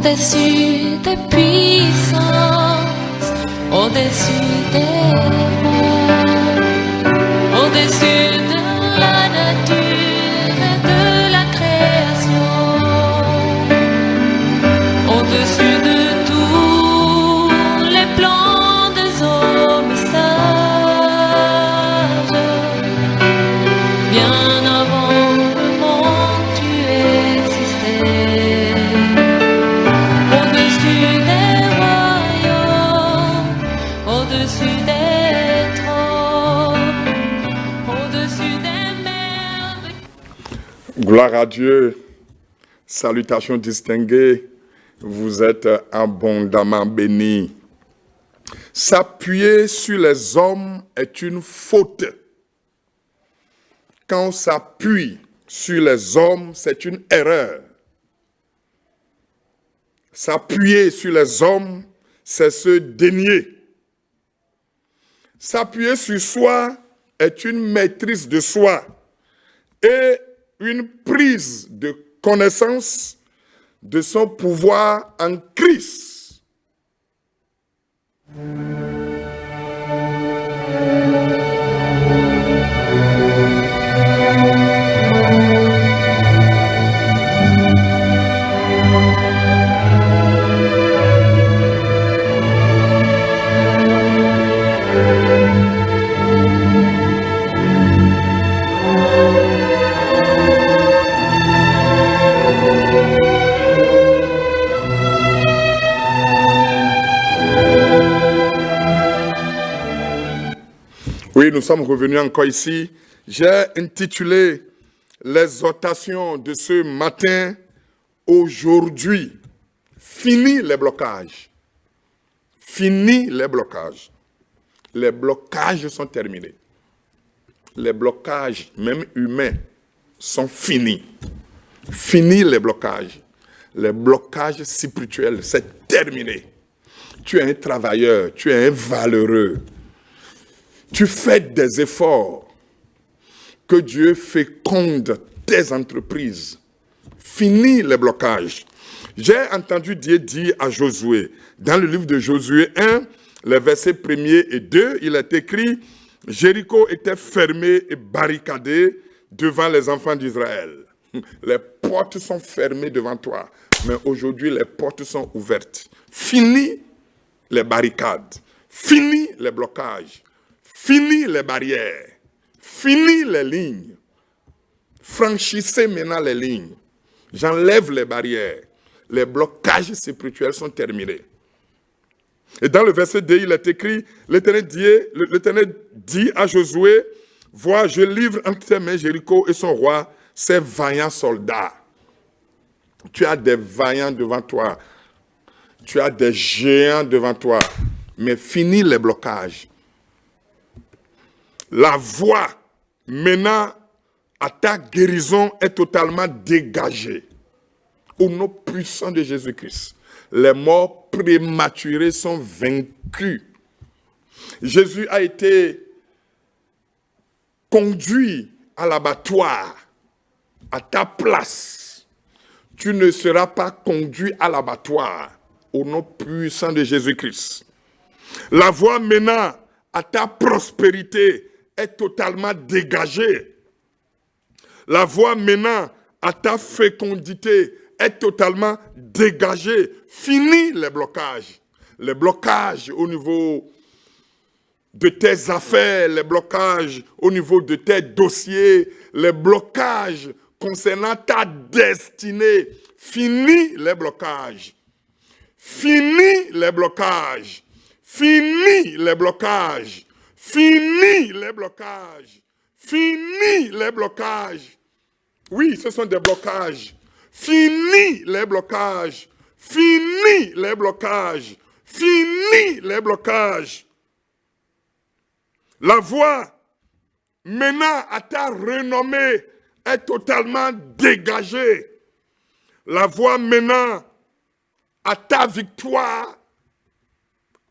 au-dessus des puissances, au-dessus des mots, au-dessus de la nature et de la création, au-dessus de tous les plans des hommes sages, bien avant le monde tu existais. Au-dessus des royaumes, au-dessus des trônes, au-dessus des mers. Gloire à Dieu, salutations distinguées, vous êtes abondamment bénis. S'appuyer sur les hommes est une faute. Quand on s'appuie sur les hommes, c'est une erreur. S'appuyer sur les hommes, c'est se dénier. S'appuyer sur soi est une maîtrise de soi et une prise de connaissance de son pouvoir en Christ. Oui, nous sommes revenus encore ici. J'ai intitulé l'exhortation de ce matin, aujourd'hui. Fini les blocages. Fini les blocages. Les blocages sont terminés. Les blocages, même humains, sont finis. Fini les blocages. Les blocages spirituels, c'est terminé. Tu es un travailleur, tu es un valeureux. Tu fais des efforts, que Dieu féconde tes entreprises. Fini les blocages. J'ai entendu Dieu dire à Josué, dans le livre de Josué 1, les versets 1er et 2, il est écrit, Jéricho était fermé et barricadé devant les enfants d'Israël. Les portes sont fermées devant toi, mais aujourd'hui les portes sont ouvertes. Fini les barricades, fini les blocages. Fini les barrières, fini les lignes. Franchissez maintenant les lignes. J'enlève les barrières. Les blocages spirituels sont terminés. Et dans le verset 2, il est écrit, l'Éternel dit à Josué, vois, je livre entre tes mains Jéricho et son roi, ses vaillants soldats. Tu as des vaillants devant toi. Tu as des géants devant toi. Mais fini les blocages. La voie menant à ta guérison est totalement dégagée. Au nom puissant de Jésus-Christ, les morts prématurés sont vaincus. Jésus a été conduit à l'abattoir, à ta place. Tu ne seras pas conduit à l'abattoir, au nom puissant de Jésus-Christ. La voie menant à ta prospérité est totalement dégagée. La voie menant à ta fécondité est totalement dégagée. Fini les blocages. Les blocages au niveau de tes affaires, les blocages au niveau de tes dossiers, les blocages concernant ta destinée. Fini les blocages. Fini les blocages. Fini les blocages. Fini les blocages. Fini les blocages. Oui, ce sont des blocages. Fini les blocages. Fini les blocages. Fini les blocages. La voie menant à ta renommée est totalement dégagée. La voie menant à ta victoire,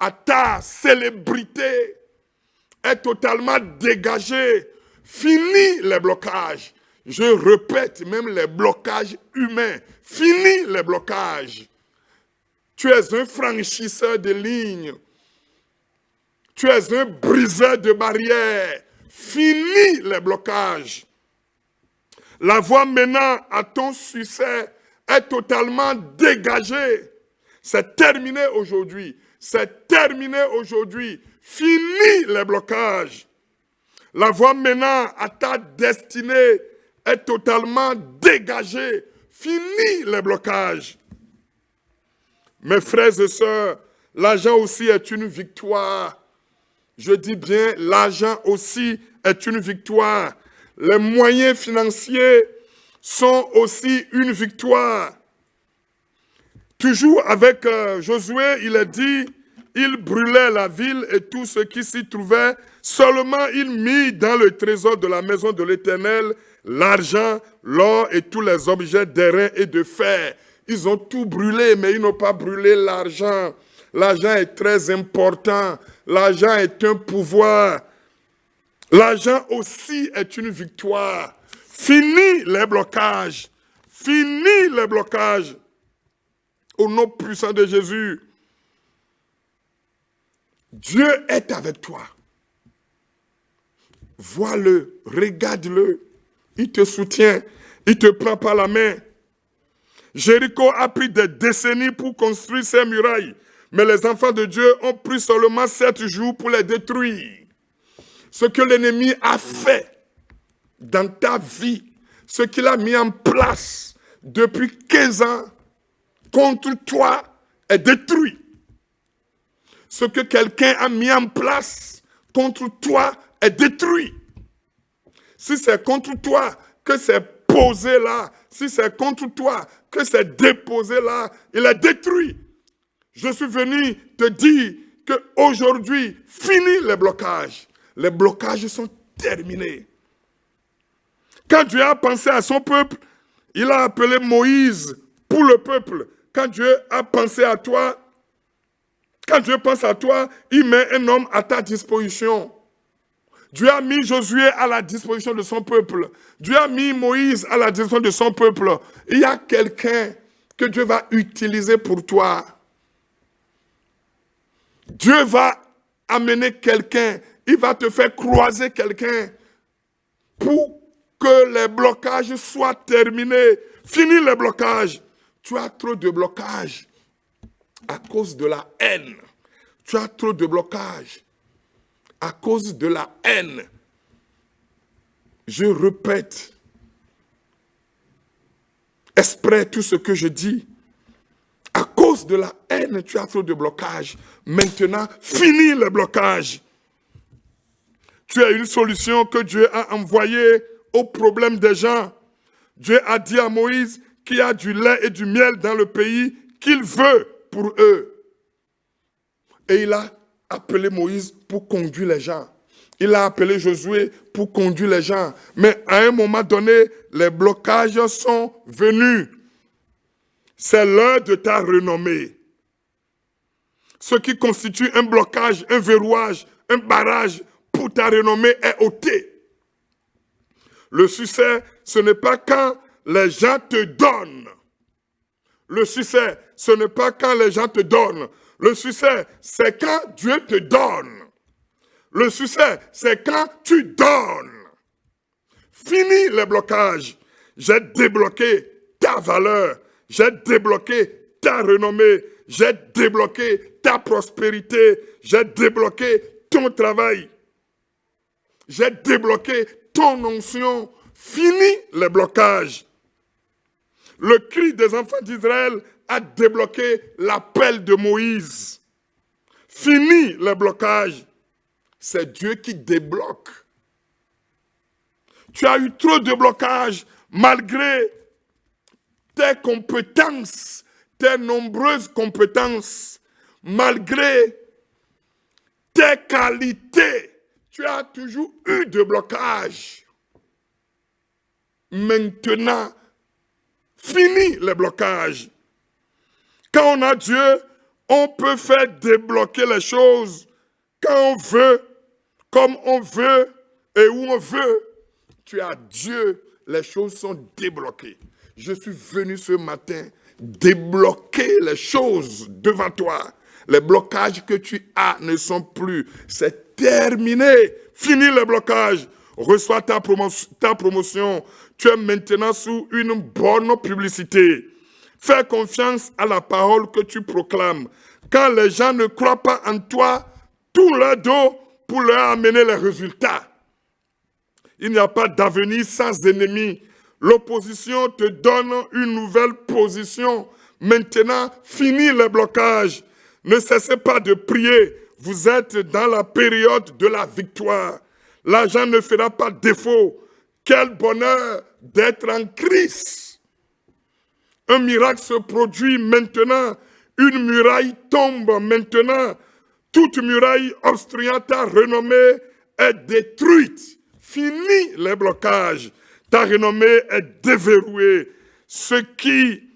à ta célébrité, est totalement dégagée. Fini les blocages. Je répète, même les blocages humains. Fini les blocages. Tu es un franchisseur de lignes. Tu es un briseur de barrières. Finis les blocages. La voie menant à ton succès est totalement dégagée. C'est terminé aujourd'hui. C'est terminé aujourd'hui. Finis les blocages. La voie menant à ta destinée est totalement dégagée. Finis les blocages. Mes frères et sœurs, l'argent aussi est une victoire. Je dis bien, l'argent aussi est une victoire. Les moyens financiers sont aussi une victoire. Toujours avec Josué, il est dit, il brûlait la ville et tout ce qui s'y trouvait. Seulement il mit dans le trésor de la maison de l'Éternel l'argent, l'or et tous les objets d'airain et de fer. Ils ont tout brûlé, mais ils n'ont pas brûlé l'argent. L'argent est très important. L'argent est un pouvoir. L'argent aussi est une victoire. Finis les blocages. Finis les blocages. Au nom puissant de Jésus. Dieu est avec toi. Vois-le, regarde-le. Il te soutient. Il te prend par la main. Jéricho a pris des décennies pour construire ses murailles. Mais les enfants de Dieu ont pris seulement 7 jours pour les détruire. Ce que l'ennemi a fait dans ta vie, ce qu'il a mis en place depuis 15 ans contre toi est détruit. Ce que quelqu'un a mis en place contre toi est détruit. Si c'est contre toi que c'est posé là, si c'est contre toi que c'est déposé là, il est détruit. Je suis venu te dire qu'aujourd'hui, finis les blocages. Les blocages sont terminés. Quand Dieu a pensé à son peuple, il a appelé Moïse pour le peuple. Quand Dieu a pensé à toi, quand Dieu pense à toi, il met un homme à ta disposition. Dieu a mis Josué à la disposition de son peuple. Dieu a mis Moïse à la disposition de son peuple. Il y a quelqu'un que Dieu va utiliser pour toi. Dieu va amener quelqu'un. Il va te faire croiser quelqu'un pour que les blocages soient terminés. Finis les blocages. Tu as trop de blocages à cause de la haine. Tu as trop de blocages à cause de la haine. Je répète exprès tout ce que je dis. À cause de la haine, tu as trop de blocages. Maintenant, finis les blocages. Tu as une solution que Dieu a envoyée au problème des gens. Dieu a dit à Moïse qu'il y a du lait et du miel dans le pays qu'il veut pour eux. Et il a appelé Moïse pour conduire les gens. Il a appelé Josué pour conduire les gens. Mais à un moment donné, les blocages sont venus. C'est l'heure de ta renommée. Ce qui constitue un blocage, un verrouage, un barrage pour ta renommée est ôté. Le succès, ce n'est pas quand les gens te donnent. Le succès, ce n'est pas quand les gens te donnent. Le succès, c'est quand Dieu te donne. Le succès, c'est quand tu donnes. Finis les blocages. J'ai débloqué ta valeur. J'ai débloqué ta renommée. J'ai débloqué ta prospérité. J'ai débloqué ton travail. J'ai débloqué ton onction. Finis les blocages. Le cri des enfants d'Israël a débloqué l'appel de Moïse. Finis les blocages. C'est Dieu qui débloque. Tu as eu trop de blocages malgré tes compétences, tes nombreuses compétences, malgré tes qualités. Tu as toujours eu de blocages. Maintenant, finis les blocages. Quand on a Dieu, on peut faire débloquer les choses quand on veut, comme on veut et où on veut. Tu as Dieu, les choses sont débloquées. Je suis venu ce matin débloquer les choses devant toi. Les blocages que tu as ne sont plus. C'est terminé. Fini les blocages. Reçois ta promotion. Tu es maintenant sous une bonne publicité. Fais confiance à la parole que tu proclames. Quand les gens ne croient pas en toi, tourne leur dos pour leur amener les résultats. Il n'y a pas d'avenir sans ennemis. L'opposition te donne une nouvelle position. Maintenant, finis les blocages. Ne cessez pas de prier. Vous êtes dans la période de la victoire. L'argent ne fera pas défaut. Quel bonheur d'être en Christ. Un miracle se produit maintenant. Une muraille tombe maintenant. Toute muraille obstruant ta renommée est détruite. Fini les blocages. Ta renommée est déverrouillée. Ce qui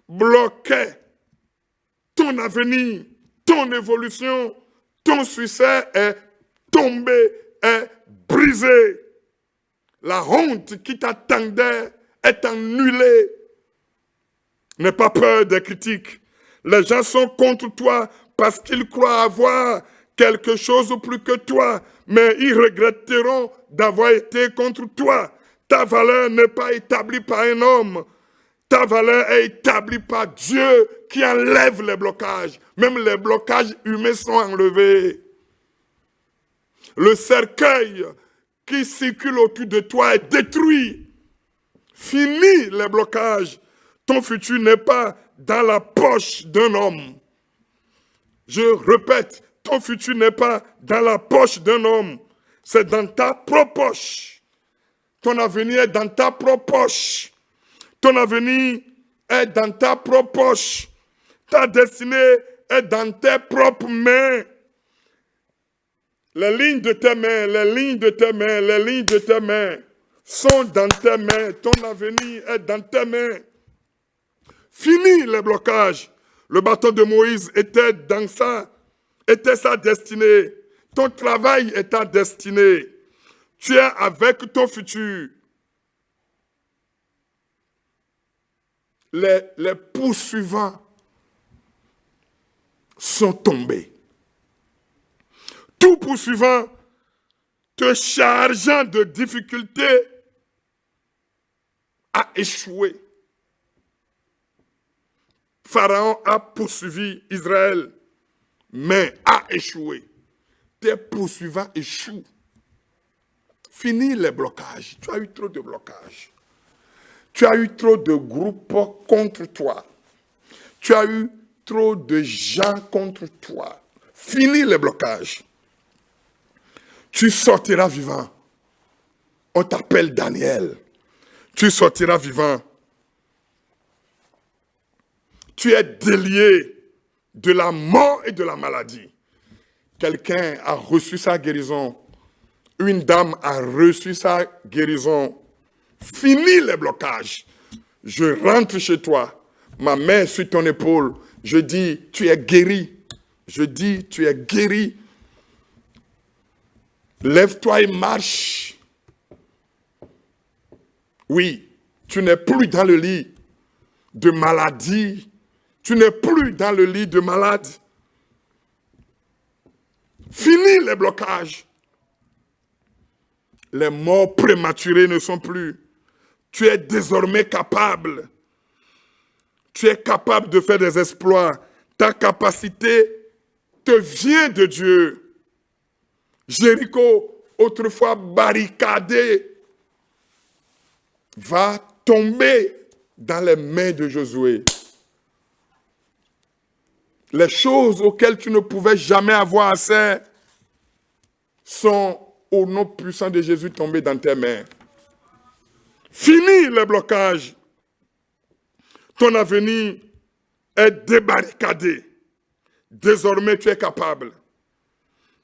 bloquait ton avenir, ton évolution, ton succès est tombé, est brisé. La honte qui t'attendait est annulée. N'aie pas peur des critiques. Les gens sont contre toi parce qu'ils croient avoir quelque chose plus que toi, mais ils regretteront d'avoir été contre toi. Ta valeur n'est pas établie par un homme. Ta valeur est établie par Dieu qui enlève les blocages. Même les blocages humains sont enlevés. Le cercueil qui circule autour de toi est détruit. Fini les blocages. Ton futur n'est pas dans la poche d'un homme. Je répète, ton futur n'est pas dans la poche d'un homme. C'est dans ta propre poche. Ton avenir est dans ta propre poche. Ton avenir est dans ta propre poche. Ta destinée est dans tes propres mains. Les lignes de tes mains, les lignes de tes mains, les lignes de tes mains sont dans tes mains. Ton avenir est dans tes mains. Fini les blocages. Le bâton de Moïse était sa destinée. Ton travail est ta destinée. Tu es avec ton futur. Les poursuivants sont tombés. Tout poursuivant te chargeant de difficultés a échoué. Pharaon a poursuivi Israël, mais a échoué. Tes poursuivants échouent. Fini les blocages. Tu as eu trop de blocages. Tu as eu trop de groupes contre toi. Tu as eu trop de gens contre toi. Fini les blocages. Tu sortiras vivant. On t'appelle Daniel. Tu sortiras vivant. Tu es délié de la mort et de la maladie. Quelqu'un a reçu sa guérison. Une dame a reçu sa guérison. Fini les blocages. Je rentre chez toi. Ma main sur ton épaule. Je dis, tu es guéri. Je dis, tu es guéri. Lève-toi et marche. Oui, tu n'es plus dans le lit de maladie. Tu n'es plus dans le lit de malade. Fini les blocages. Les morts prématurés ne sont plus. Tu es désormais capable. Tu es capable de faire des exploits. Ta capacité te vient de Dieu. Jéricho, autrefois barricadé, va tomber dans les mains de Josué. Les choses auxquelles tu ne pouvais jamais avoir accès sont, au nom puissant de Jésus, tombées dans tes mains. Fini les blocages. Ton avenir est débarricadé. Désormais, tu es capable.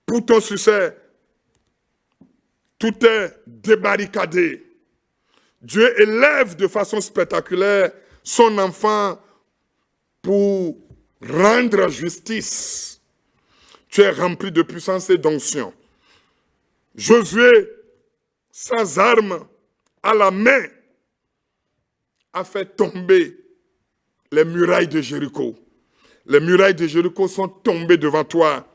Pour ton succès, tout est débarricadé. Dieu élève de façon spectaculaire son enfant pour rendre justice. Tu es rempli de puissance et d'onction. Josué, sans armes, à la main, a fait tomber les murailles de Jéricho. Les murailles de Jéricho sont tombées devant toi.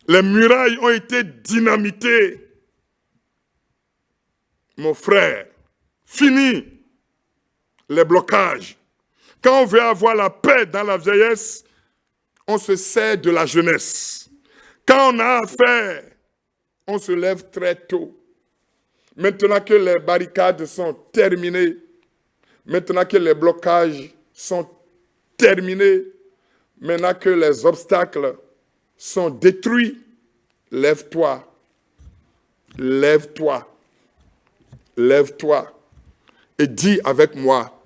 Les murailles ont été dynamitées. Mon frère, fini les blocages. Quand on veut avoir la paix dans la vieillesse, on se sert de la jeunesse. Quand on a affaire, on se lève très tôt. Maintenant que les barricades sont terminées, maintenant que les blocages sont terminés, maintenant que les obstacles sont détruits, lève-toi, lève-toi, lève-toi et dis avec moi,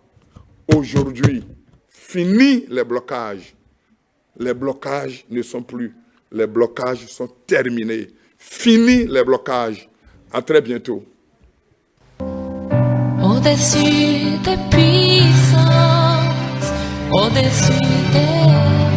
aujourd'hui, finis les blocages. Les blocages ne sont plus. Les blocages sont terminés. Finis les blocages. À très bientôt. Au-dessus des puissances, au-dessus des